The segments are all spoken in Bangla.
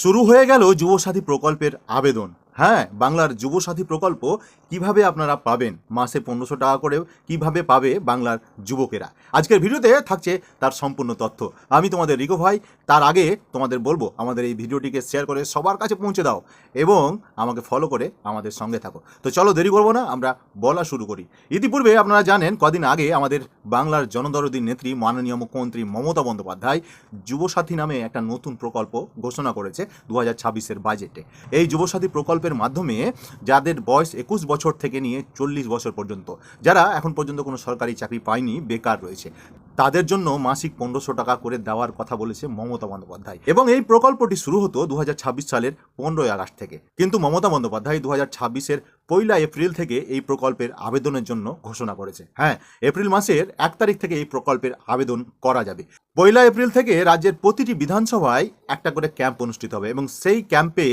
শুরু হয়ে গেল যুবসাথী প্রকল্পের আবেদন। হ্যাঁ, বাংলার যুবসাথী প্রকল্প কিভাবে আপনারা পাবেন, মাসে 1500 টাকা করেও কিভাবে পাবে বাংলার যুবকেরা, আজকের ভিডিওতে থাকছে তার সম্পূর্ণ তথ্য। আমি তোমাদের রিকো ভাই। তার আগে তোমাদের বলবো, আমাদের এই ভিডিওটিকে শেয়ার করে সবার কাছে পৌঁছে দাও এবং আমাকে ফলো করে আমাদের সঙ্গে থাকো। তো চলো দেরি করবো না, আমরা বলা শুরু করি। ইতিপূর্বে আপনারা জানেন, কদিন আগে আমাদের বাংলার জনদরদী নেত্রী মাননীয় মুখ্যমন্ত্রী মমতা বন্দ্যোপাধ্যায় যুবসাথী নামে একটা নতুন প্রকল্প ঘোষণা করেছে 2026-এর বাজেটে। এই যুবসাথী প্রকল্পের মাধ্যমে যাদের বয়স 21 বছর থেকে নিয়ে 40 বছর পর্যন্ত, যারা এখন পর্যন্ত কোনো সরকারি চাকরি পায়নি, বেকার রয়েছে, তাদের জন্য মাসিক 1500 টাকা করে দেওয়ার কথা বলেছে মমতা বন্দ্যোপাধ্যায়। এবং এই প্রকল্পটি শুরু হতো 2026 সালের 15ই আগস্ট থেকে। কিন্তু মমতা বন্দ্যোপাধ্যায় 2026-এর 1 এপ্রিল থেকে এই প্রকল্পের আবেদনের জন্য ঘোষণা করেছে। হ্যাঁ, এপ্রিল মাসের 1 তারিখ থেকে এই প্রকল্পের আবেদন করা যাবে। 1 এপ্রিল থেকে রাজ্যের প্রতিটি বিধানসভায় একটা করে ক্যাম্প অনুষ্ঠিত হবে এবং সেই ক্যাম্পে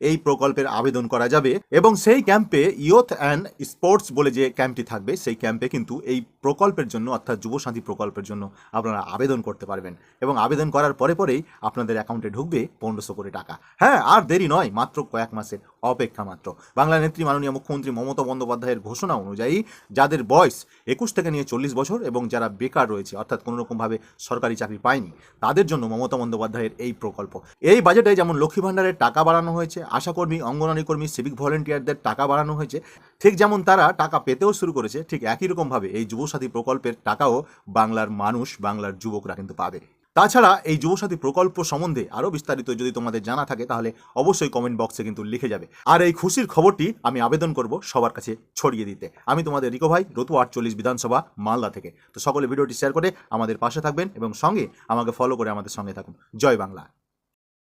এই প্রকল্পের আবেদন করা যাবে। এবং সেই ক্যাম্পে ইয়ুথ অ্যান্ড স্পোর্টস বলে যে ক্যাম্পটি থাকবে, সেই ক্যাম্পে কিন্তু এই প্রকল্পের জন্য, অর্থাৎ যুবসাথী প্রকল্পের জন্য আপনারা আবেদন করতে পারবেন। এবং আবেদন করার পরেই আপনাদের অ্যাকাউন্টে ঢুকবে 1500 করে টাকা। হ্যাঁ, আর দেরি নয়, মাত্র কয়েক মাসের অপেক্ষা মাত্র। বাংলা নেত্রী মাননীয় মুখ্যমন্ত্রী মমতা বন্দ্যোপাধ্যায়ের ঘোষণা অনুযায়ী যাদের বয়স 21 থেকে নিয়ে 40 বছর এবং যারা বেকার রয়েছে, অর্থাৎ কোনো রকমভাবে সরকারি চাকরি পায়নি, তাদের জন্য মমতা বন্দ্যোপাধ্যায়ের এই প্রকল্প। এই বাজেটে যেমন লক্ষ্মী ভাণ্ডারের টাকা বাড়ানো হয়েছে, আশাকর্মী, অঙ্গনওয়াড়ি কর্মী, সিভিক ভলেন্টিয়ারদের টাকা বাড়ানো হয়েছে, ঠিক যেমন তারা টাকা পেতেও শুরু করেছে, ঠিক একই রকমভাবে এই যুবসাথী প্রকল্পের টাকাও বাংলার মানুষ, বাংলার যুবকরা কিন্তু পাবে। তাছাড়া এই যুবসাথী প্রকল্প সম্বন্ধে আরও বিস্তারিত যদি তোমাদের জানা থাকে, তাহলে অবশ্যই কমেন্ট বক্সে কিন্তু লিখে যাবে। আর এই খুশির খবরটি আমি আবেদন করব সবার কাছে ছড়িয়ে দিতে। আমি তোমাদের রিকো ভাই, রতুয়া 48 বিধানসভা, মালদা থেকে। তো সকলে ভিডিওটি শেয়ার করে আমাদের পাশে থাকবেন এবং সঙ্গে আমাকে ফলো করে আমাদের সঙ্গে থাকুন। জয় বাংলা।